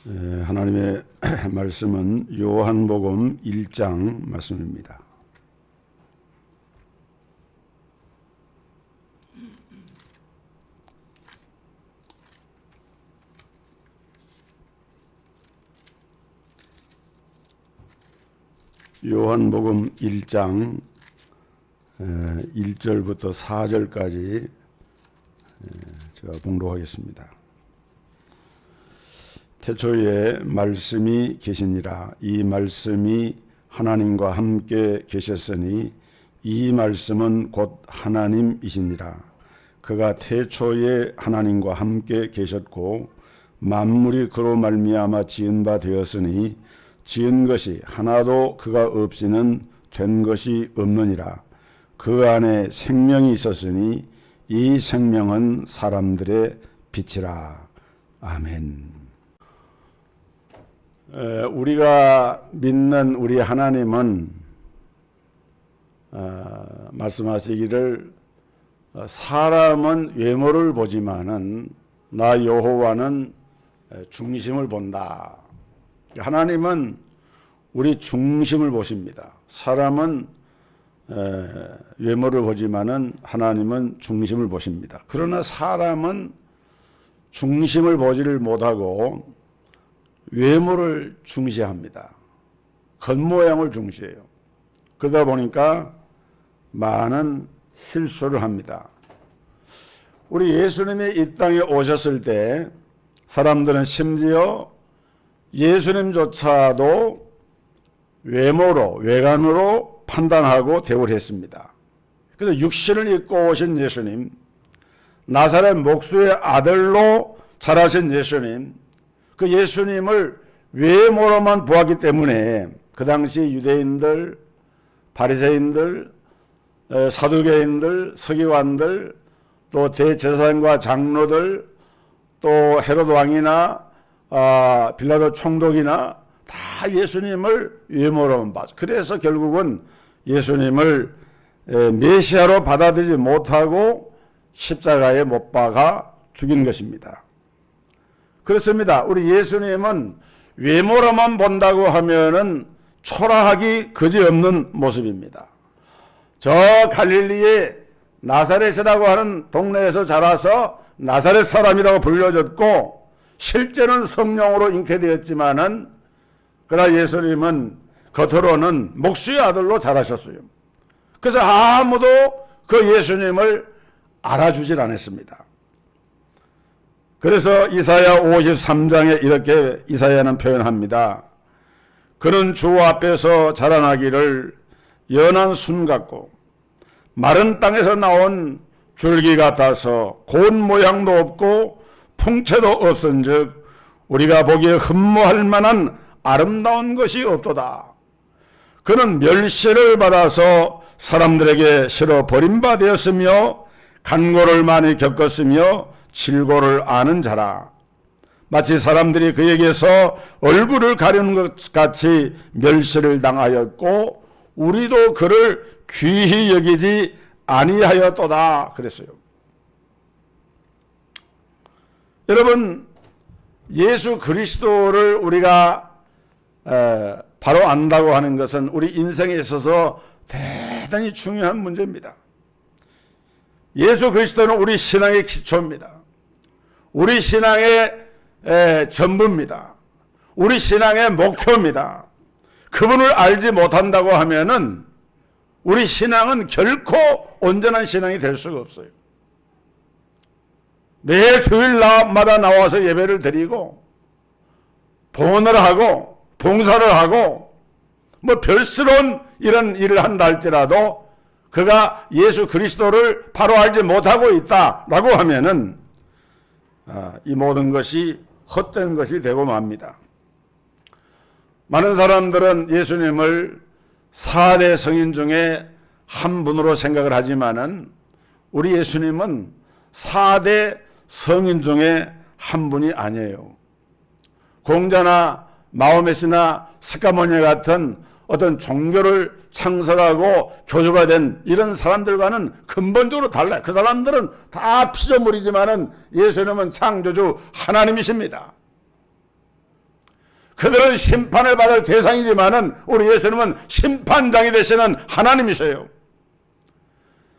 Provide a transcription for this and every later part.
하나님의 말씀은 요한복음 1장 말씀입니다. 요한복음 1장 1절부터 4절까지 제가 봉독하겠습니다. 태초에 말씀이 계시니라. 이 말씀이 하나님과 함께 계셨으니 이 말씀은 곧 하나님이시니라. 그가 태초에 하나님과 함께 계셨고 만물이 그로 말미암아 지은 바 되었으니 지은 것이 하나도 그가 없이는 된 것이 없느니라. 그 안에 생명이 있었으니 이 생명은 사람들의 빛이라. 아멘. 우리가 믿는 우리 하나님은 말씀하시기를 사람은 외모를 보지만은 나 여호와는 중심을 본다. 하나님은 우리 중심을 보십니다. 사람은 외모를 보지만은 하나님은 중심을 보십니다. 그러나 사람은 중심을 보지를 못하고 외모를 중시합니다. 겉모양을 중시해요. 그러다 보니까 많은 실수를 합니다. 우리 예수님이 이 땅에 오셨을 때 사람들은 심지어 예수님조차도 외모로, 외관으로 판단하고 대우를 했습니다. 그래서 육신을 입고 오신 예수님, 나사렛 목수의 아들로 자라신 예수님, 그 예수님을 외모로만 보았기 때문에 그 당시 유대인들, 바리새인들, 사두개인들, 서기관들, 또 대제사장과 장로들, 또 헤롯 왕이나 빌라도 총독이나 다 예수님을 외모로만 봤죠. 그래서 결국은 예수님을 메시아로 받아들이지 못하고 십자가에 못 박아 죽인 것입니다. 그렇습니다. 우리 예수님은 외모로만 본다고 하면은 초라하기 그지없는 모습입니다. 저 갈릴리의 나사렛이라고 하는 동네에서 자라서 나사렛 사람이라고 불려졌고 실제는 성령으로 잉태되었지만은 그러나 예수님은 겉으로는 목수의 아들로 자라셨어요. 그래서 아무도 그 예수님을 알아주질 않았습니다. 그래서 이사야 53장에 이렇게 이사야는 표현합니다. 그는 주 앞에서 자라나기를 연한 순 같고 마른 땅에서 나온 줄기 같아서 고운 모양도 없고 풍채도 없은즉 우리가 보기에 흠모할 만한 아름다운 것이 없도다. 그는 멸시를 받아서 사람들에게 실어 버림바 되었으며 간고를 많이 겪었으며 질고를 아는 자라. 마치 사람들이 그에게서 얼굴을 가리는 것 같이 멸시를 당하였고 우리도 그를 귀히 여기지 아니하였도다 그랬어요. 여러분, 예수 그리스도를 우리가 바로 안다고 하는 것은 우리 인생에 있어서 대단히 중요한 문제입니다. 예수 그리스도는 우리 신앙의 기초입니다. 우리 신앙의 전부입니다. 우리 신앙의 목표입니다. 그분을 알지 못한다고 하면은 우리 신앙은 결코 온전한 신앙이 될 수가 없어요. 매 주일마다 나와서 예배를 드리고 봉헌을 하고 봉사를 하고 뭐 별스러운 이런 일을 한다 할지라도 그가 예수 그리스도를 바로 알지 못하고 있다라고 하면은 이 모든 것이 헛된 것이 되고 맙니다. 많은 사람들은 예수님을 4대 성인 중에 한 분으로 생각을 하지만은 우리 예수님은 4대 성인 중에 한 분이 아니에요. 공자나 마호메스나 스카모니 같은 어떤 종교를 창설하고 교주가 된 이런 사람들과는 근본적으로 달라요. 그 사람들은 다 피조물이지만은 예수님은 창조주 하나님이십니다. 그들은 심판을 받을 대상이지만은 우리 예수님은 심판장이 되시는 하나님이세요.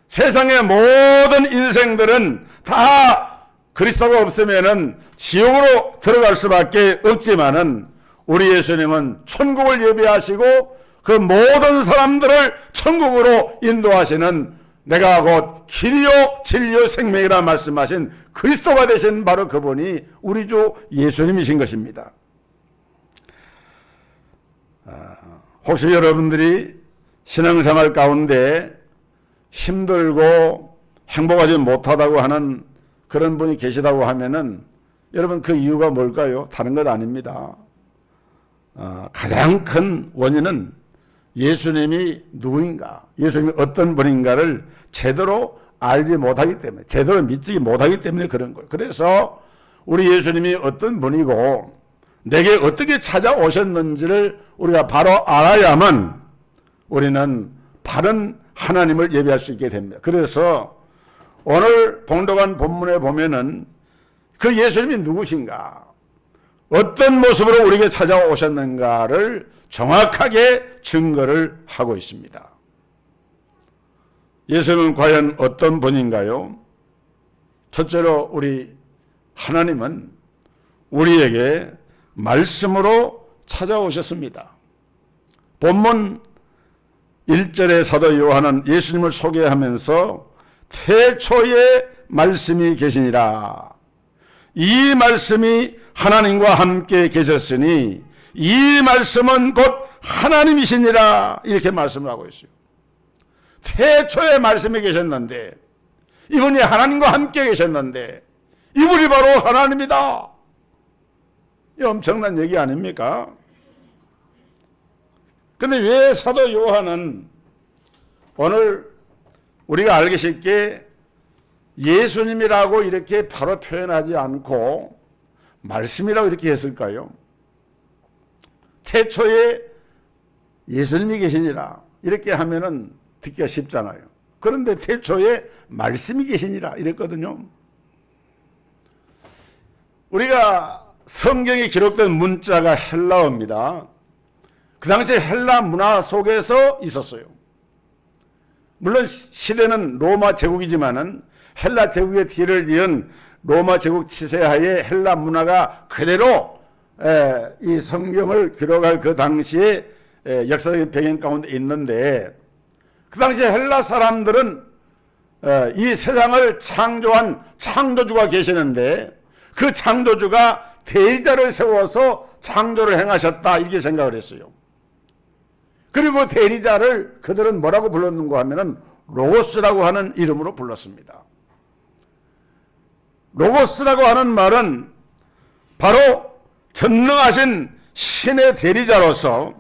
세상의 모든 인생들은 다 그리스도가 없으면은 지옥으로 들어갈 수밖에 없지만은 우리 예수님은 천국을 예비하시고 그 모든 사람들을 천국으로 인도하시는 내가 곧 길이요 진리요 생명이라 말씀하신 그리스도가 되신 바로 그분이 우리 주 예수님이신 것입니다. 혹시 여러분들이 신앙생활 가운데 힘들고 행복하지 못하다고 하는 그런 분이 계시다고 하면은 여러분 그 이유가 뭘까요? 다른 것 아닙니다. 가장 큰 원인은 예수님이 누구인가, 예수님이 어떤 분인가를 제대로 알지 못하기 때문에, 제대로 믿지 못하기 때문에 그런 거예요. 그래서 우리 예수님이 어떤 분이고 내게 어떻게 찾아오셨는지를 우리가 바로 알아야만 우리는 바른 하나님을 예배할 수 있게 됩니다. 그래서 오늘 봉독한 본문에 보면은 그 예수님이 누구신가, 어떤 모습으로 우리에게 찾아오셨는가를 정확하게 증거를 하고 있습니다. 예수님은 과연 어떤 분인가요? 첫째로 우리 하나님은 우리에게 말씀으로 찾아오셨습니다. 본문 1절의 사도 요한은 예수님을 소개하면서 태초에 말씀이 계시니라. 이 말씀이 하나님과 함께 계셨으니 이 말씀은 곧 하나님이시니라. 이렇게 말씀을 하고 있어요. 태초에 말씀이 계셨는데, 이분이 하나님과 함께 계셨는데 이분이 바로 하나님이다. 이 엄청난 얘기 아닙니까? 근데 왜 사도 요한은 오늘 우리가 알기 쉽게 예수님이라고 이렇게 바로 표현하지 않고 말씀이라고 이렇게 했을까요? 태초에 예수님이 계시니라 이렇게 하면은 듣기가 쉽잖아요. 그런데 태초에 말씀이 계시니라 이랬거든요. 우리가 성경에 기록된 문자가 헬라어입니다. 그 당시에 헬라 문화 속에서 있었어요. 물론 시대는 로마 제국이지만은 헬라 제국의 뒤를 이은 로마 제국 치세하에 헬라 문화가 그대로 이 성경을 기록할 그 당시에 역사적인 배경 가운데 있는데, 그 당시에 헬라 사람들은 이 세상을 창조한 창조주가 계시는데 그 창조주가 대리자를 세워서 창조를 행하셨다 이렇게 생각을 했어요. 그리고 대리자를 그들은 뭐라고 불렀는가 하면은 로고스라고 하는 이름으로 불렀습니다. 로고스라고 하는 말은 바로 전능하신 신의 대리자로서,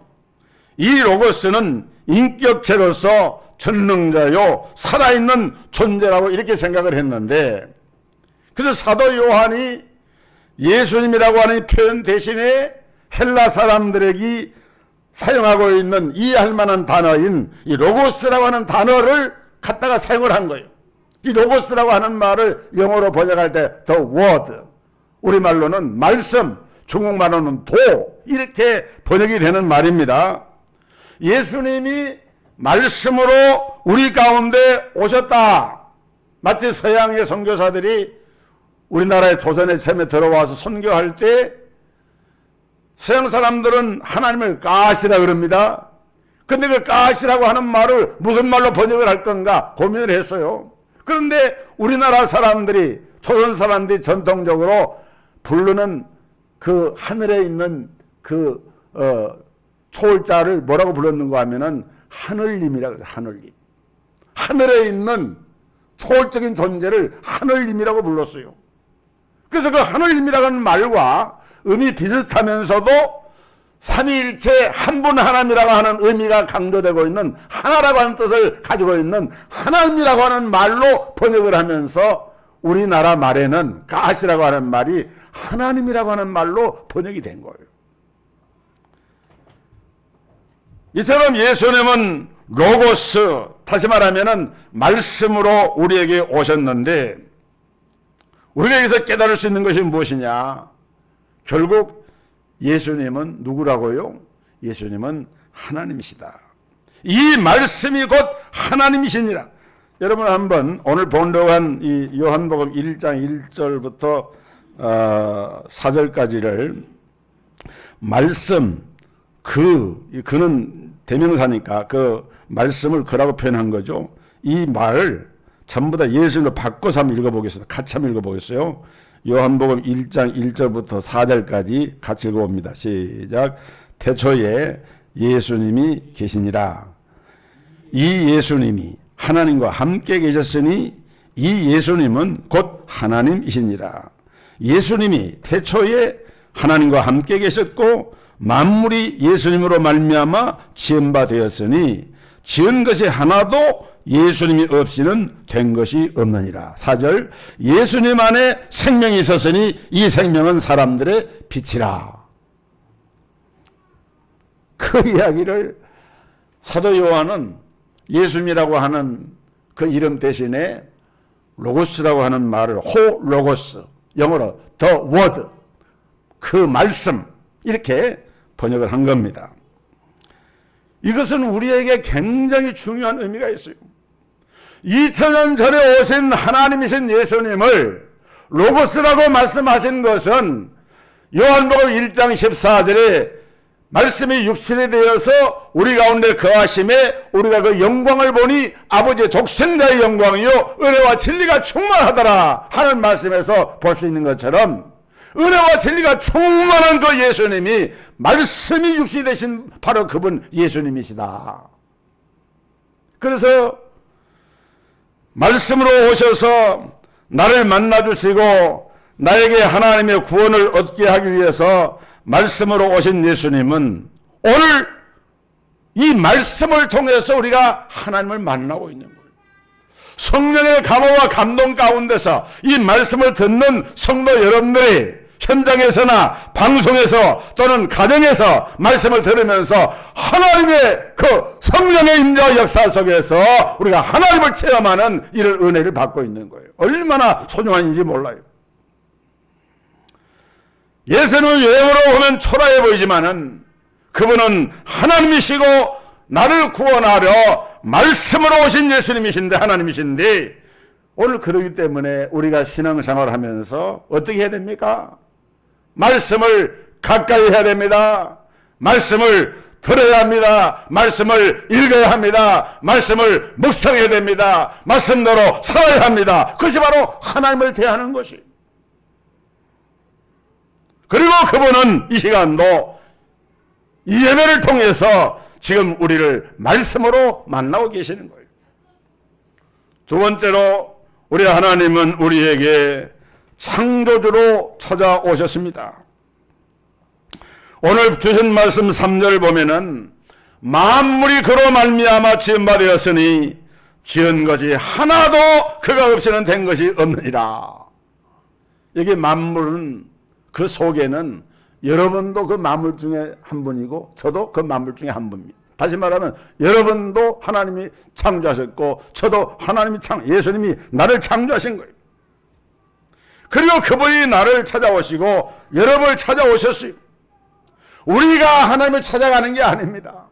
이 로고스는 인격체로서 전능자요 살아있는 존재라고 이렇게 생각을 했는데, 그래서 사도 요한이 예수님이라고 하는 표현 대신에 헬라 사람들에게 사용하고 있는 이해할 만한 단어인 이 로고스라고 하는 단어를 갖다가 사용을 한 거예요. 이 로고스라고 하는 말을 영어로 번역할 때 the word, 우리말로는 말씀, 중국말로는 도, 이렇게 번역이 되는 말입니다. 예수님이 말씀으로 우리 가운데 오셨다. 마치 서양의 선교사들이 우리나라의 조선에 처음에 들어와서 선교할 때 서양 사람들은 하나님을 가시라 그럽니다. 근데 그 가시라고 하는 말을 무슨 말로 번역을 할 건가 고민을 했어요. 그런데 우리나라 사람들이, 조선 사람들이 전통적으로 부르는 그 하늘에 있는 그 초월자를 뭐라고 불렀는가 하면은 하늘님이라고 해요. 하늘님. 하늘에 있는 초월적인 존재를 하늘님이라고 불렀어요. 그래서 그 하늘님이라고 하는 말과 의미 비슷하면서도 삼위일체 한 분 하나님이라고 하는 의미가 강조되고 있는, 하나라고 하는 뜻을 가지고 있는 하나님이라고 하는 말로 번역을 하면서 우리나라 말에는 가시라고 하는 말이 하나님이라고 하는 말로 번역이 된 거예요. 이처럼 예수님은 로고스, 다시 말하면은 말씀으로 우리에게 오셨는데, 우리가 여기서 깨달을 수 있는 것이 무엇이냐? 결국 예수님은 누구라고요? 예수님은 하나님이시다. 이 말씀이 곧 하나님이시니라. 여러분 한번 오늘 보려고 한 이 요한복음 1장 1절부터 4절까지를 말씀, 그는 대명사니까 그 말씀을 그라고 표현한 거죠. 이 말을 전부 다 예수님으로 바꿔서 한번 읽어보겠습니다. 같이 한번 읽어보겠어요. 요한복음 1장 1절부터 4절까지 같이 읽어봅니다. 시작. 태초에 예수님이 계시니라. 이 예수님이 하나님과 함께 계셨으니 이 예수님은 곧 하나님이시니라. 예수님이 태초에 하나님과 함께 계셨고 만물이 예수님으로 말미암아 지은 바 되었으니 지은 것이 하나도 예수님이 없이는 된 것이 없느니라. 4절. 예수님 안에 생명이 있었으니 이 생명은 사람들의 빛이라. 그 이야기를 사도 요한은 예수님이라고 하는 그 이름 대신에 로고스라고 하는 말을 호 로고스, 영어로 the word, 그 말씀, 이렇게 번역을 한 겁니다. 이것은 우리에게 굉장히 중요한 의미가 있어요. 2000년 전에 오신 하나님이신 예수님을 로고스라고 말씀하신 것은 요한복음 1장 14절에 말씀이 육신이 되어서 우리 가운데 거하심에 우리가 그 영광을 보니 아버지의 독생자의 영광이요 은혜와 진리가 충만하더라 하는 말씀에서 볼 수 있는 것처럼 은혜와 진리가 충만한 그 예수님이 말씀이 육신이 되신 바로 그분 예수님이시다. 그래서 말씀으로 오셔서 나를 만나주시고 나에게 하나님의 구원을 얻게 하기 위해서 말씀으로 오신 예수님은 오늘 이 말씀을 통해서 우리가 하나님을 만나고 있는 거예요. 성령의 감화와 감동 가운데서 이 말씀을 듣는 성도 여러분들이 현장에서나 방송에서 또는 가정에서 말씀을 들으면서 하나님의 그 성령의 임재와 역사 속에서 우리가 하나님을 체험하는 이런 은혜를 받고 있는 거예요. 얼마나 소중한지 몰라요. 예수님은 외형으로 보면 초라해 보이지만은 그분은 하나님이시고 나를 구원하려 말씀으로 오신 예수님이신데 하나님이신데 오늘 그러기 때문에 우리가 신앙생활을 하면서 어떻게 해야 됩니까? 말씀을 가까이 해야 됩니다. 말씀을 들어야 합니다. 말씀을 읽어야 합니다. 말씀을 묵상해야 됩니다. 말씀대로 살아야 합니다. 그것이 바로 하나님을 대하는 것이. 그리고 그분은 이 시간도 이 예배를 통해서 지금 우리를 말씀으로 만나고 계시는 거예요. 두 번째로 우리 하나님은 우리에게 창조주로 찾아오셨습니다. 오늘 주신 말씀 3절 보면은 만물이 그로 말미암아 지은 바 되었으니 지은 것이 하나도 그가 없이는 된 것이 없느니라. 여기 만물은 그 속에는 여러분도 그 만물 중에 한 분이고 저도 그 만물 중에 한 분입니다. 다시 말하면 여러분도 하나님이 창조하셨고 저도 하나님이 예수님이 나를 창조하신 거예요. 그리고 그분이 나를 찾아오시고 여러분을 찾아오셨어요. 우리가 하나님을 찾아가는 게 아닙니다.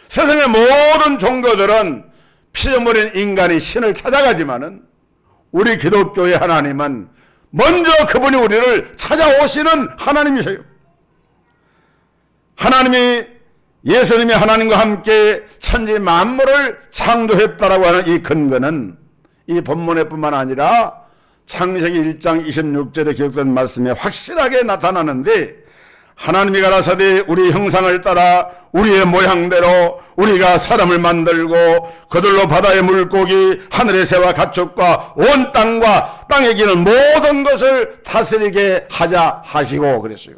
세상의 모든 종교들은 피조물인 인간이 신을 찾아가지만은 우리 기독교의 하나님은 먼저 그분이 우리를 찾아오시는 하나님이세요. 예수님이 하나님과 함께 천지 만물을 창조했다라고 하는 이 근거는 이 본문에 뿐만 아니라 창세기 1장 26절에 기록된 말씀에 확실하게 나타나는데 하나님이 가라사대 우리 형상을 따라 우리의 모양대로 우리가 사람을 만들고 그들로 바다의 물고기 하늘의 새와 가축과 온 땅과 땅에 기는 모든 것을 다스리게 하자 하시고 그랬어요.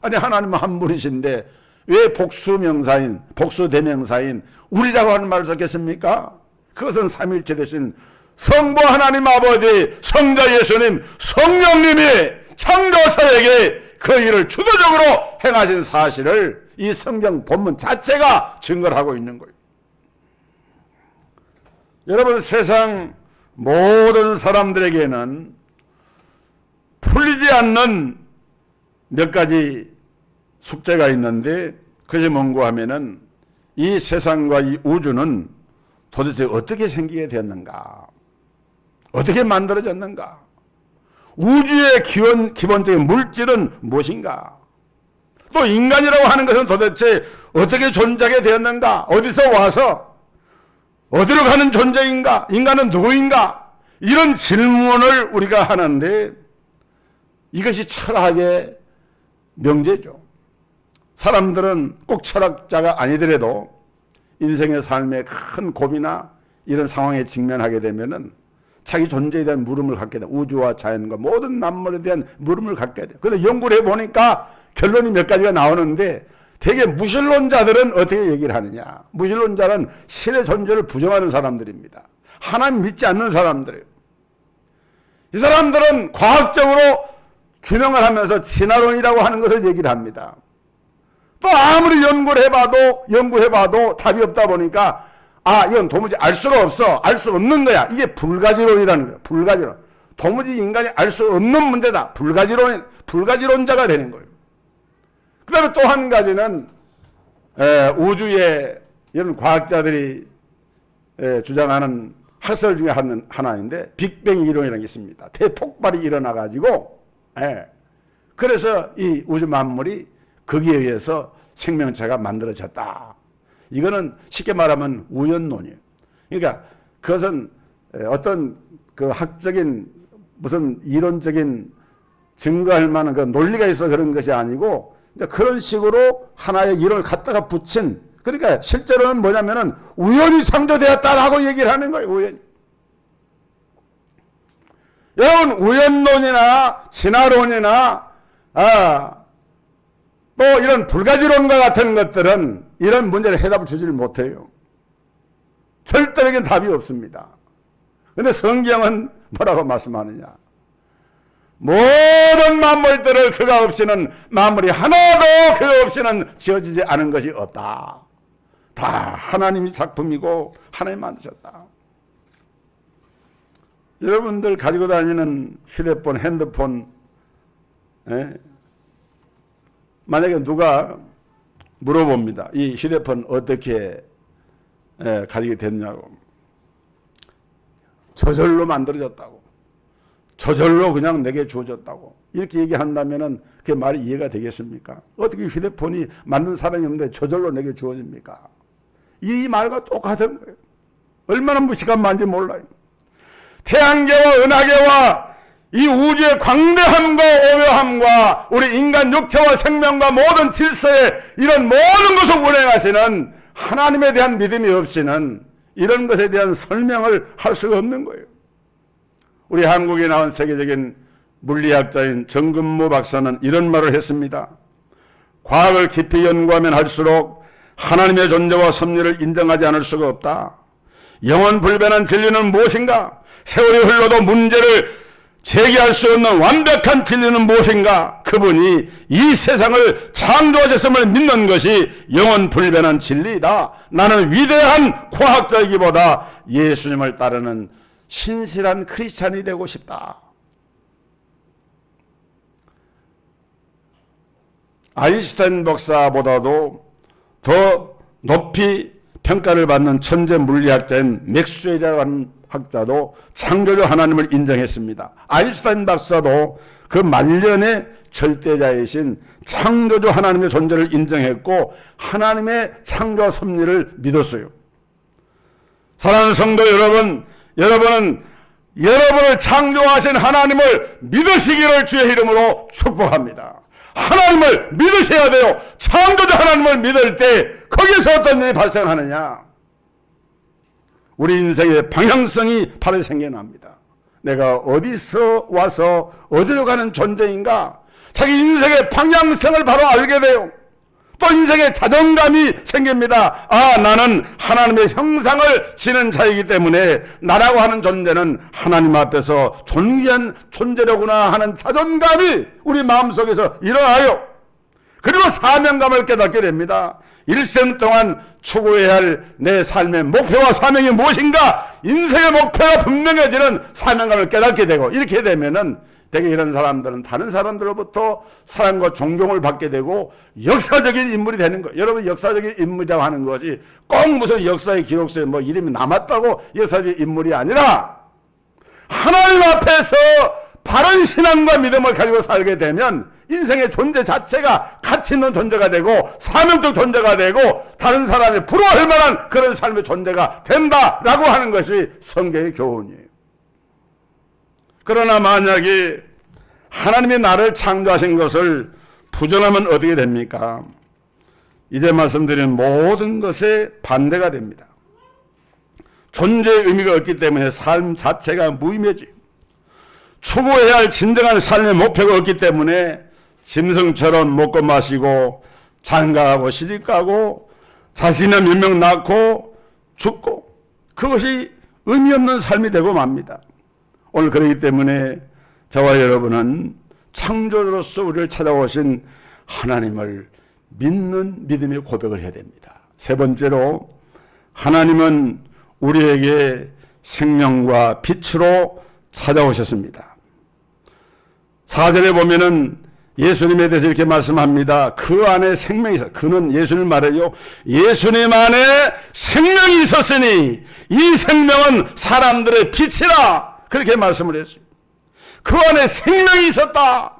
아니 하나님은 한 분이신데 왜 복수명사인 복수대명사인 우리라고 하는 말을 썼겠습니까? 그것은 삼일체 되신 성부 하나님 아버지 성자 예수님 성령님이 창조자에게 그 일을 주도적으로 행하신 사실을 이 성경 본문 자체가 증거를 하고 있는 거예요. 여러분 세상 모든 사람들에게는 풀리지 않는 몇 가지 숙제가 있는데 그것이 뭔가 하면은 이 세상과 이 우주는 도대체 어떻게 생기게 되었는가? 어떻게 만들어졌는가? 우주의 기본적인 물질은 무엇인가? 또 인간이라고 하는 것은 도대체 어떻게 존재하게 되었는가? 어디서 와서 어디로 가는 존재인가? 인간은 누구인가? 이런 질문을 우리가 하는데 이것이 철학의 명제죠. 사람들은 꼭 철학자가 아니더라도 인생의 삶에 큰 고민이나 이런 상황에 직면하게 되면은 자기 존재에 대한 물음을 갖게 돼. 우주와 자연과 모든 만물에 대한 물음을 갖게 돼. 그런데 연구를 해보니까 결론이 몇 가지가 나오는데 대개 무신론자들은 어떻게 얘기를 하느냐. 무신론자는 신의 존재를 부정하는 사람들입니다. 하나님 믿지 않는 사람들이에요. 이 사람들은 과학적으로 규명을 하면서 진화론이라고 하는 것을 얘기를 합니다. 또 아무리 연구해봐도 답이 없다 보니까 이건 도무지 알 수가 없어. 알 수 없는 거야. 이게 불가지론이라는 거야. 불가지론. 도무지 인간이 알 수 없는 문제다. 불가지론자가 되는 거예요. 그 다음에 또 한 가지는 우주의 이런 과학자들이 주장하는 학설 중에 하나인데 빅뱅 이론이라는 게 있습니다. 대폭발이 일어나가지고 그래서 이 우주 만물이 거기에 의해서 생명체가 만들어졌다. 이거는 쉽게 말하면 우연론이에요. 그러니까 그것은 어떤 그 학적인 무슨 이론적인 증거할 만한 그 논리가 있어 그런 것이 아니고 그런 식으로 하나의 이론을 갖다가 붙인, 그러니까 실제로는 뭐냐면은 우연히 창조되었다라고 얘기를 하는 거예요. 우연히. 여러분 우연론이나 진화론이나 또 이런 불가지론과 같은 것들은 이런 문제를 해답을 주지를 못해요. 절대적인 답이 없습니다. 그런데 성경은 뭐라고 말씀하느냐. 모든 만물들을 그가 없이는 만물이 하나도 그가 없이는 지어지지 않은 것이 없다. 다 하나님이 작품이고 하나님 만드셨다. 여러분들 가지고 다니는 휴대폰, 핸드폰, 만약에 누가 물어봅니다. 이 휴대폰 어떻게 가지게 됐냐고. 저절로 만들어졌다고. 저절로 그냥 내게 주어졌다고. 이렇게 얘기한다면은 그게 말이 이해가 되겠습니까? 어떻게 휴대폰이 만든 사람이 없는데 저절로 내게 주어집니까? 이 말과 똑같은 거예요. 얼마나 무식한 말인지 몰라요. 태양계와 은하계와 이 우주의 광대함과 오묘함과 우리 인간 육체와 생명과 모든 질서에 이런 모든 것을 운행하시는 하나님에 대한 믿음이 없이는 이런 것에 대한 설명을 할 수가 없는 거예요. 우리 한국에 나온 세계적인 물리학자인 정근모 박사는 이런 말을 했습니다. 과학을 깊이 연구하면 할수록 하나님의 존재와 섭리를 인정하지 않을 수가 없다. 영원 불변한 진리는 무엇인가? 세월이 흘러도 문제를 제기할 수 없는 완벽한 진리는 무엇인가? 그분이 이 세상을 창조하셨음을 믿는 것이 영원 불변한 진리이다. 나는 위대한 과학자이기보다 예수님을 따르는 신실한 크리스찬이 되고 싶다. 아인슈타인 박사보다도 더 높이 평가를 받는 천재 물리학자인 맥스웰이라고 하는 학자도 창조주 하나님을 인정했습니다. 아인슈타인 박사도 그 말년의 절대자이신 창조주 하나님의 존재를 인정했고 하나님의 창조 섭리를 믿었어요. 사랑하는 성도 여러분, 여러분은 여러분을 창조하신 하나님을 믿으시기를 주의 이름으로 축복합니다. 하나님을 믿으셔야 돼요. 창조주 하나님을 믿을 때 거기서 어떤 일이 발생하느냐? 우리 인생의 방향성이 바로 생겨납니다. 내가 어디서 와서 어디로 가는 존재인가? 자기 인생의 방향성을 바로 알게 돼요. 또 인생의 자존감이 생깁니다. 나는 하나님의 형상을 지닌 자이기 때문에 나라고 하는 존재는 하나님 앞에서 존귀한 존재로구나 하는 자존감이 우리 마음속에서 일어나요. 그리고 사명감을 깨닫게 됩니다. 일생 동안 추구해야 할 내 삶의 목표와 사명이 무엇인가? 인생의 목표가 분명해지는 사명감을 깨닫게 되고, 이렇게 되면은 대개 이런 사람들은 다른 사람들로부터 사랑과 존경을 받게 되고 역사적인 인물이 되는 거예요. 여러분, 역사적인 인물이라고 하는 것이 꼭 무슨 역사의 기록서에 뭐 이름이 남았다고 역사적인 인물이 아니라 하나님 앞에서 바른 신앙과 믿음을 가지고 살게 되면 인생의 존재 자체가 가치 있는 존재가 되고 사명적 존재가 되고 다른 사람이 부러워할 만한 그런 삶의 존재가 된다라고 하는 것이 성경의 교훈이에요. 그러나 만약에 하나님이 나를 창조하신 것을 부정하면 어떻게 됩니까? 이제 말씀드린 모든 것에 반대가 됩니다. 존재의 의미가 없기 때문에 삶 자체가 무의미해져요. 추구해야 할 진정한 삶의 목표가 없기 때문에 짐승처럼 먹고 마시고 장가가고 시집가고 자신의 몇 명 낳고 죽고 그것이 의미 없는 삶이 되고 맙니다. 오늘 그렇기 때문에 저와 여러분은 창조주로서 우리를 찾아오신 하나님을 믿는 믿음의 고백을 해야 됩니다. 세 번째로 하나님은 우리에게 생명과 빛으로 찾아오셨습니다. 4절에 보면은 예수님에 대해서 이렇게 말씀합니다. 그 안에 생명이 있어. 그는 예수님 말해요. 예수님 안에 생명이 있었으니 이 생명은 사람들의 빛이라. 그렇게 말씀을 했어요. 그 안에 생명이 있었다.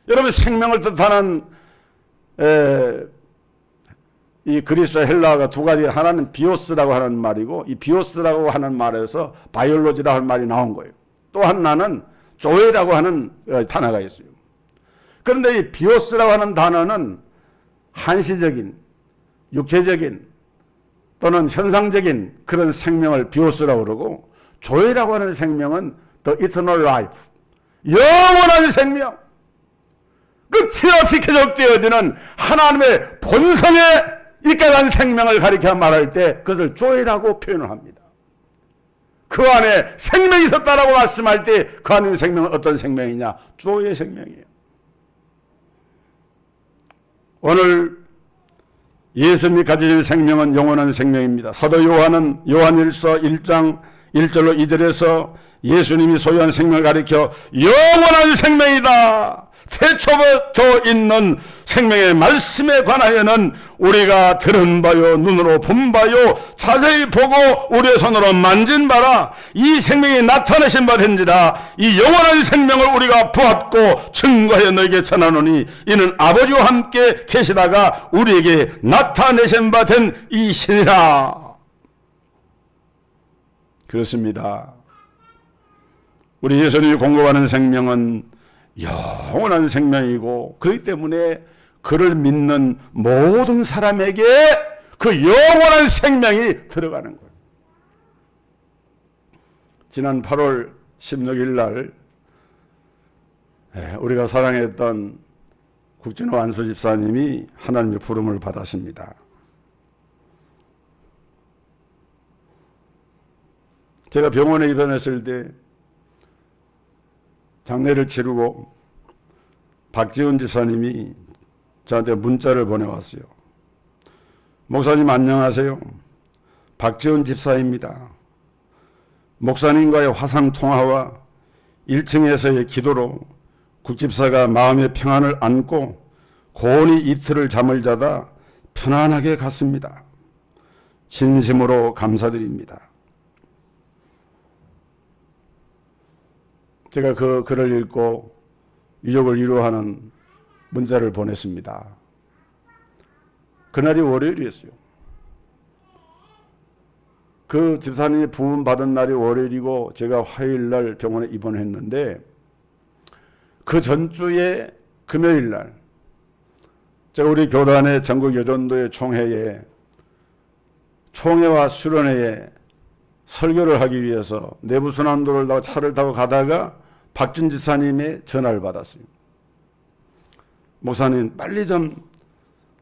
여러분, 생명을 뜻하는 이 그리스 헬라어가 두 가지, 하나는 비오스라고 하는 말이고 이 비오스라고 하는 말에서 바이올로지라고 하는 말이 나온 거예요. 또 하나는 조에라고 하는 단어가 있어요. 그런데 이 비오스라고 하는 단어는 한시적인, 육체적인 또는 현상적인 그런 생명을 비오스라고 그러고 조에라고 하는 생명은 The Eternal Life, 영원한 생명, 끝이 없이 계속되어지는 하나님의 본성에 입각한 생명을 가리켜 말할 때 그것을 조에라고 표현을 합니다. 그 안에 생명이 있었다라고 말씀할 때 그 안에 있는 생명은 어떤 생명이냐? 조의 생명이에요. 오늘 예수님이 가지신 생명은 영원한 생명입니다. 사도 요한은 요한일서 1장 1절로 2절에서 예수님이 소유한 생명을 가리켜 영원한 생명이다. 태초부터 있는 생명의 말씀에 관하여는 우리가 들은 바요, 눈으로 본 바요, 자세히 보고 우리의 손으로 만진 바라. 이 생명이 나타내신 바 된지라. 이 영원한 생명을 우리가 보았고 증거하여 너에게 전하노니 이는 아버지와 함께 계시다가 우리에게 나타내신 바 된 이 신이라. 그렇습니다. 우리 예수님이 공급하는 생명은 영원한 생명이고 그렇기 때문에 그를 믿는 모든 사람에게 그 영원한 생명이 들어가는 거예요. 지난 8월 16일 날 우리가 사랑했던 국진호 안수 집사님이 하나님의 부름을 받았습니다. 제가 병원에 입원했을 때 장례를 치르고 박지훈 집사님이 저한테 문자를 보내왔어요. 목사님 안녕하세요. 박지훈 집사입니다. 목사님과의 화상통화와 1층에서의 기도로 국집사가 마음의 평안을 안고 고온히 이틀을 잠을 자다 편안하게 갔습니다. 진심으로 감사드립니다. 제가 그 글을 읽고 유족을 위로하는 문자를 보냈습니다. 그날이 월요일이었어요. 그 집사님이 부름 받은 날이 월요일이고 제가 화요일 날 병원에 입원했는데 그 전주에 금요일 날 제가 우리 교단의 전국 여전도의 총회에 총회와 수련회에 설교를 하기 위해서 내부순환도를 타고 차를 타고 가다가 박준 지사님의 전화를 받았어요. 목사님 빨리 좀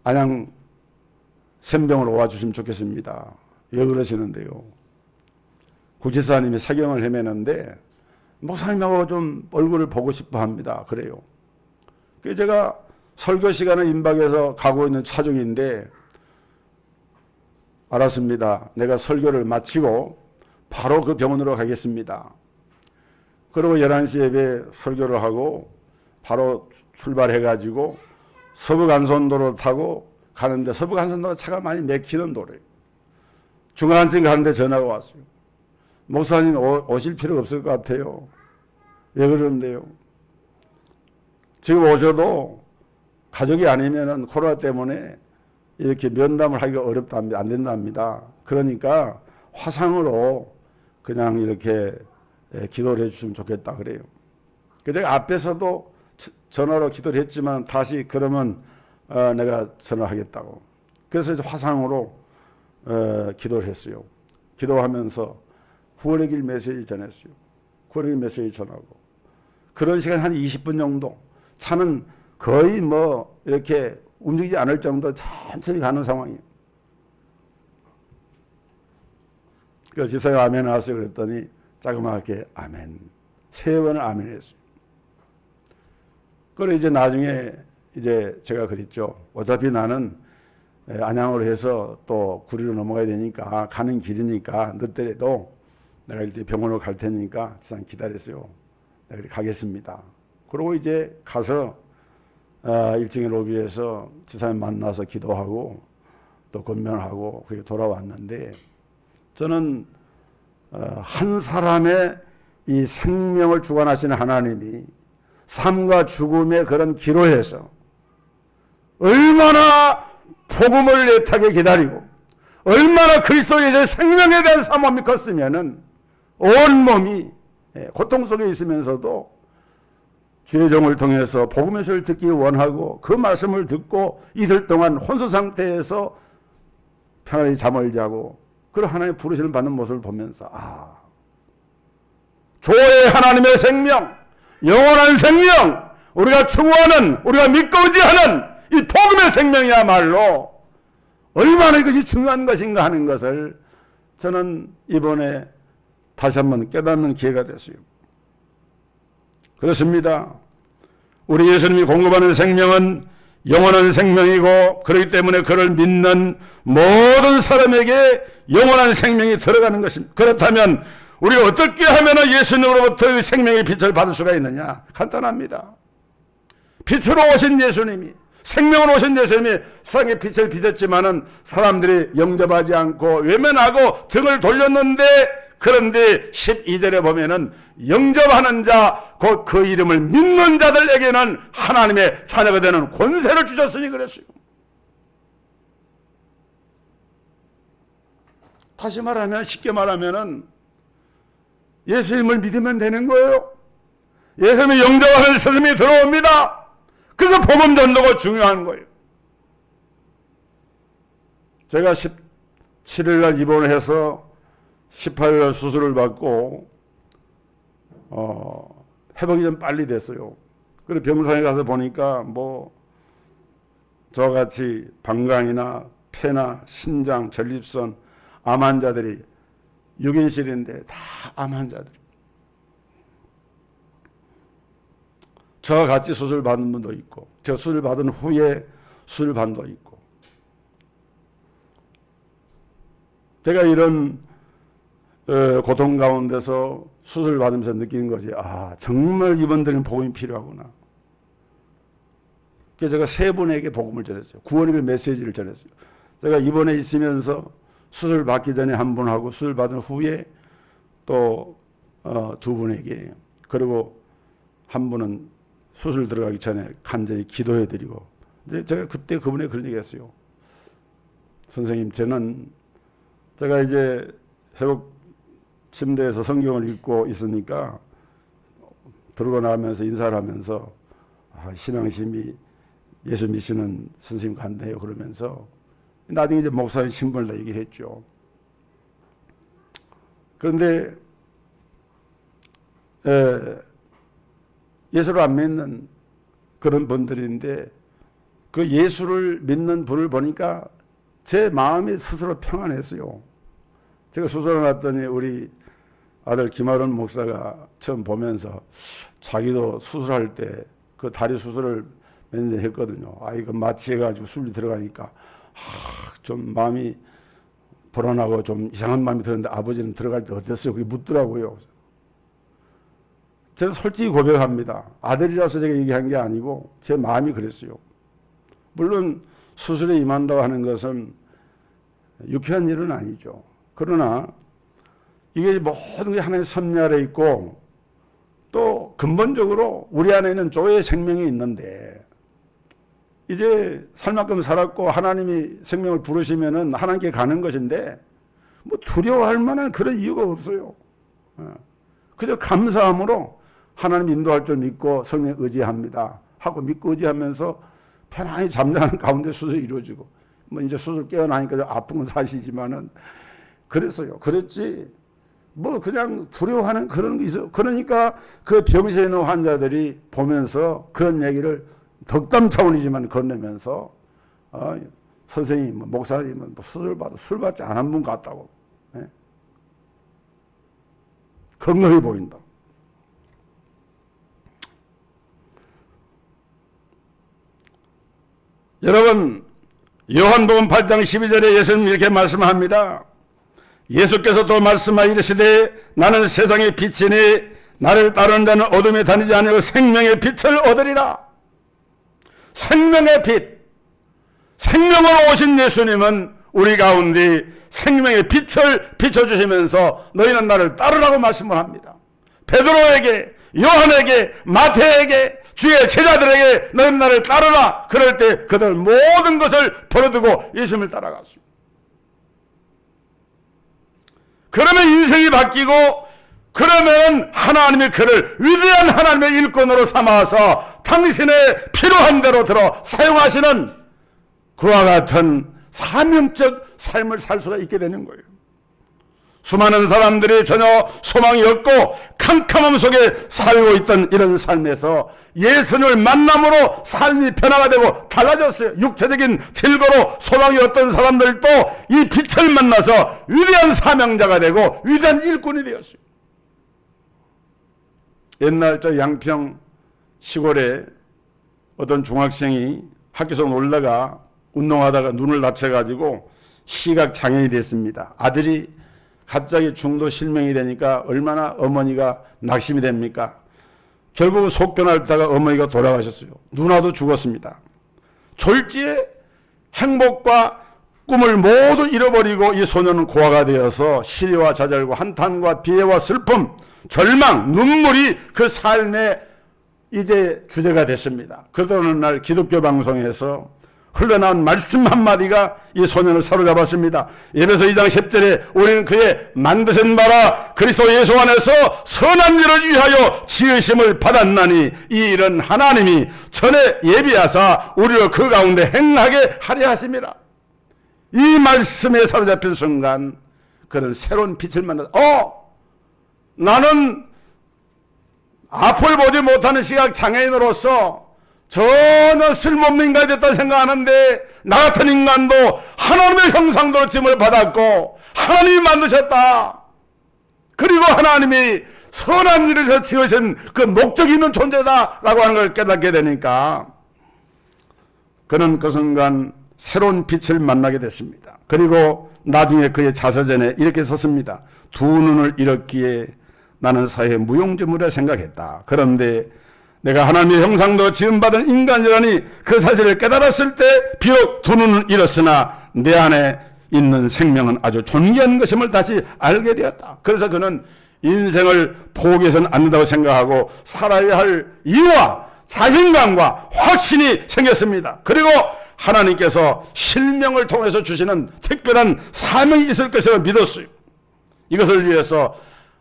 안양 샘병으로 와주시면 좋겠습니다. 왜 그러시는데요? 국지사님이 사경을 헤매는데 목사님하고 좀 얼굴을 보고 싶어 합니다. 그래요. 그래서 제가 설교 시간을 임박해서 가고 있는 차 중인데 알았습니다. 내가 설교를 마치고 바로 그 병원으로 가겠습니다. 그리고 11시 예배 설교를 하고 바로 출발해가지고 서부간선도로 타고 가는데, 서부간선도로 차가 많이 막히는 도로예요. 중간쯤 가는데 전화가 왔어요. 목사님 오실 필요가 없을 것 같아요. 왜 그러는데요? 지금 오셔도 가족이 아니면은 코로나 때문에 이렇게 면담을 하기가 어렵답니다. 안 된답니다. 그러니까 화상으로 그냥 이렇게 기도를 해주시면 좋겠다 그래요. 제가 앞에서도 전화로 기도를 했지만 다시 그러면 내가 전화하겠다고. 그래서 이제 화상으로 기도를 했어요. 기도하면서 9월의 길 메시지 전했어요. 9월의 길 메시지 전하고. 그런 시간 한 20분 정도. 차는 거의 뭐 이렇게 움직이지 않을 정도 천천히 가는 상황이에요. 그 집사님 아멘 하세요 그랬더니 자그맣게 아멘. 3번을 아멘 했어요. 그래 이제 나중에 이제 제가 그랬죠. 어차피 나는 안양으로 해서 또 구리로 넘어가야 되니까, 가는 길이니까 늦더라도 내가 일단 병원으로 갈 테니까 지상 기다렸어요. 내가 가겠습니다. 그러고 이제 가서 1층의 로비에서 지사님 만나서 기도하고 또 건면하고 그렇게 돌아왔는데, 저는 한 사람의 이 생명을 주관하시는 하나님이 삶과 죽음의 그런 기로에서 얼마나 복음을 애타게 기다리고 얼마나 그리스도에서 생명에 대한 사모함이 컸으면은 온몸이 고통 속에 있으면서도 주의 종을 통해서 복음의 소리를 듣기 원하고 그 말씀을 듣고 이틀 동안 혼수 상태에서 평안히 잠을 자고 그런 하나님의 부르심을 받는 모습을 보면서 조의 하나님의 생명, 영원한 생명, 우리가 추구하는, 우리가 믿고 의지하는 이 복음의 생명이야말로 얼마나 이것이 중요한 것인가 하는 것을 저는 이번에 다시 한번 깨닫는 기회가 됐어요. 그렇습니다. 우리 예수님이 공급하는 생명은 영원한 생명이고, 그렇기 때문에 그를 믿는 모든 사람에게 영원한 생명이 들어가는 것입니다. 그렇다면 우리가 어떻게 하면 예수님으로부터 생명의 빛을 받을 수가 있느냐? 간단합니다. 빛으로 오신 예수님이, 생명으로 오신 예수님이 세상에 빛을 비쳤지만은 사람들이 영접하지 않고 외면하고 등을 돌렸는데, 그런데 12절에 보면은 영접하는 자, 곧 그 이름을 믿는 자들에게는 하나님의 자녀가 되는 권세를 주셨으니 그랬어요. 다시 말하면, 쉽게 말하면은 예수님을 믿으면 되는 거예요. 예수님이 영접하면 스승이 들어옵니다. 그래서 복음 전도가 중요한 거예요. 제가 17일 날 입원을 해서 18일 날 수술을 받고 회복이 좀 빨리 됐어요. 그리고 병상에 가서 보니까 뭐 저와 같이 방광이나 폐나 신장, 전립선, 암 환자들이 6인실인데 다 암 환자들. 저와 같이 수술 받은 분도 있고, 저 수술 받은 후에 수술 받은 분도 있고. 제가 이런 고통 가운데서 수술을 받으면서 느끼는 것이, 정말 이분들은 복음이 필요하구나. 그래서 제가 3분에게 복음을 전했어요. 구원의 메시지를 전했어요. 제가 입원에 있으면서 수술 받기 전에 한 분하고 수술 받은 후에 또 2분에게, 그리고 한 분은 수술 들어가기 전에 간절히 기도해드리고. 근데 제가 그때 그분에게 그런 얘기 했어요. 선생님, 제가 이제 회복 침대에서 성경을 읽고 있으니까 들고 나가면서 인사를 하면서 신앙심이 예수 믿으시는 선생님 같네요 그러면서 나중에 이제 목사님 신분을 다 얘기를 했죠. 그런데 예수를 안 믿는 그런 분들인데, 그 예수를 믿는 분을 보니까 제 마음이 스스로 평안했어요. 제가 수술을 났더니 우리 아들 김아론 목사가 처음 보면서 자기도 수술할 때 그 다리 수술을 몇 년 했거든요. 이거 마취해가지고 수술이 들어가니까 좀 마음이 불안하고 좀 이상한 마음이 들었는데, 아버지는 들어갈 때 어땠어요? 그게 묻더라고요. 저는 솔직히 고백합니다. 아들이라서 제가 얘기한 게 아니고 제 마음이 그랬어요. 물론 수술에 임한다고 하는 것은 유쾌한 일은 아니죠. 그러나 이게 모든 게 하나님의 섭리 아래 있고 또 근본적으로 우리 안에는 조의 생명이 있는데 이제 살 만큼 살았고 하나님이 생명을 부르시면은 하나님께 가는 것인데 뭐 두려워할 만한 그런 이유가 없어요. 그저 감사함으로 하나님 인도할 줄 믿고 성령 의지합니다 하고 믿고 의지하면서 편안히 잠자는 가운데 수술이 이루어지고 뭐 이제 수술 깨어나니까 아픈 건 사실이지만은 그랬어요. 그랬지 뭐 그냥 두려워하는 그런 게 있어. 그러니까 그 병실에 있는 환자들이 보면서 그런 얘기를 덕담 차원이지만 건네면서 선생님, 목사님은 뭐 수술 받아 술 받지 않은 분 같다고. 예? 건강해 보인다. 여러분 요한복음 8장 12절에 예수님 이렇게 말씀합니다. 예수께서 또 말씀하여 이르시되 나는 세상의 빛이니 나를 따르는 자는 어둠에 다니지 아니하고 생명의 빛을 얻으리라. 생명의 빛, 생명으로 오신 예수님은 우리 가운데 생명의 빛을 비춰주시면서 너희는 나를 따르라고 말씀을 합니다. 베드로에게, 요한에게, 마태에게, 주의 제자들에게 너희는 나를 따르라. 그럴 때 그들 모든 것을 버려두고 예수님을 따라갔습니다. 그러면 인생이 바뀌고 그러면 하나님이 그를 위대한 하나님의 일꾼으로 삼아서 당신의 필요한 대로 들어 사용하시는 그와 같은 사명적 삶을 살 수가 있게 되는 거예요. 수많은 사람들이 전혀 소망이 없고 캄캄함 속에 살고 있던 이런 삶에서 예수님을 만남으로 삶이 변화가 되고 달라졌어요. 육체적인 즐거로 소망이 없던 사람들도 이 빛을 만나서 위대한 사명자가 되고 위대한 일꾼이 되었어요. 옛날 저 양평 시골에 어떤 중학생이 학교에서 놀다가 운동하다가 눈을 다쳐가지고 시각 장애인이 됐습니다. 아들이 갑자기 중도 실명이 되니까 얼마나 어머니가 낙심이 됩니까? 결국 속변하다가 어머니가 돌아가셨어요. 누나도 죽었습니다. 졸지에 행복과 꿈을 모두 잃어버리고 이 소년은 고아가 되어서 시리와 좌절과 한탄과 비애와 슬픔, 절망, 눈물이 그 삶의 이제 주제가 됐습니다. 그러던 어느 날 기독교 방송에서 흘러나온 말씀 한마디가 이 소년을 사로잡았습니다. 에베소 2장 10절에 우리는 그의 만드신 바라 그리스도 예수 안에서 선한 일을 위하여 지으심을 받았나니 이 일은 하나님이 전에 예비하사 우리를 그 가운데 행하게 하려 하심이라. 이 말씀에 사로잡힌 순간 그런 새로운 빛을 만나서 나는 앞을 보지 못하는 시각 장애인으로서 전혀 쓸모없는 인간이 됐다고 생각하는데 나 같은 인간도 하나님의 형상대로 지음을 받았고 하나님이 만드셨다. 그리고 하나님이 선한 일을 해서 지으신 그 목적이 있는 존재다라고 하는 걸 깨닫게 되니까 그는 그 순간 새로운 빛을 만나게 됐습니다. 그리고 나중에 그의 자서전에 이렇게 썼습니다. 두 눈을 잃었기에 나는 사회의 무용지물이라 생각했다. 그런데 내가 하나님의 형상도 지음받은 인간이라니 그 사실을 깨달았을 때 비록 두 눈을 잃었으나 내 안에 있는 생명은 아주 존귀한 것임을 다시 알게 되었다. 그래서 그는 인생을 포기해서는 안 된다고 생각하고 살아야 할 이유와 자신감과 확신이 생겼습니다. 그리고 하나님께서 실명을 통해서 주시는 특별한 사명이 있을 것이라고 믿었어요. 이것을 위해서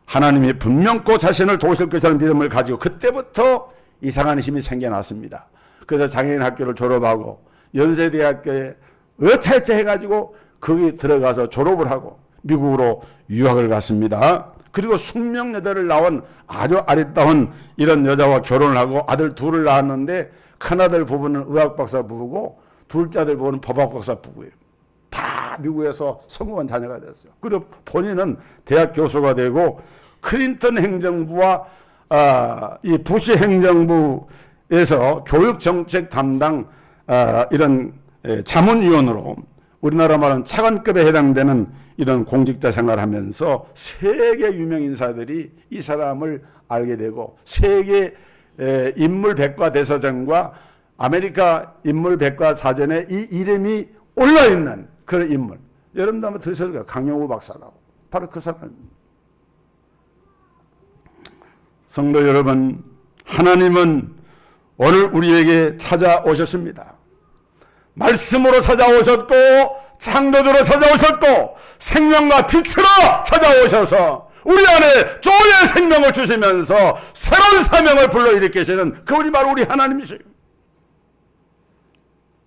하나님이 분명코 자신을 도우실 것이라는 믿음을 가지고 그때부터 이상한 힘이 생겨났습니다. 그래서 장애인 학교를 졸업하고 연세대학교에 어찰자 해가지고 거기 들어가서 졸업을 하고 미국으로 유학을 갔습니다. 그리고 숙명여대를 나온 아주 아리따운 이런 여자와 결혼을 하고 아들 둘을 낳았는데 큰아들 부부는 의학박사 부부고 둘째 아들 부부는 법학박사 부부예요. 다 미국에서 성공한 자녀가 됐어요. 그리고 본인은 대학 교수가 되고 클린턴 행정부와 이 부시 행정부에서 교육정책 담당 이런 자문위원으로 우리나라 말은 차관급에 해당되는 이런 공직자 생활을 하면서 세계 유명 인사들이 이 사람을 알게 되고 세계 인물백과대사전과 아메리카 인물백과사전에 이 이름이 올라있는 그런 인물. 여러분도 한번 들으셨을 거예요. 강영우 박사라고. 바로 그 사람입니다. 성도 여러분, 하나님은 오늘 우리에게 찾아오셨습니다. 말씀으로 찾아오셨고 창조주로 찾아오셨고 생명과 빛으로 찾아오셔서 우리 안에 조의 생명을 주시면서 새로운 사명을 불러일으키시는 그분이 바로 우리 하나님이세요.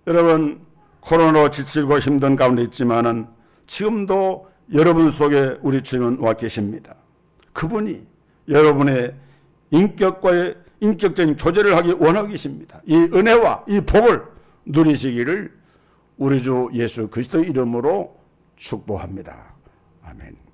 여러분, 코로나로 지치고 힘든 가운데 있지만은 지금도 여러분 속에 우리 주님은 와 계십니다. 그분이 여러분의 인격과의 인격적인 교제를 하기 원하고 계십니다. 이 은혜와 이 복을 누리시기를 우리 주 예수 그리스도 이름으로 축복합니다. 아멘.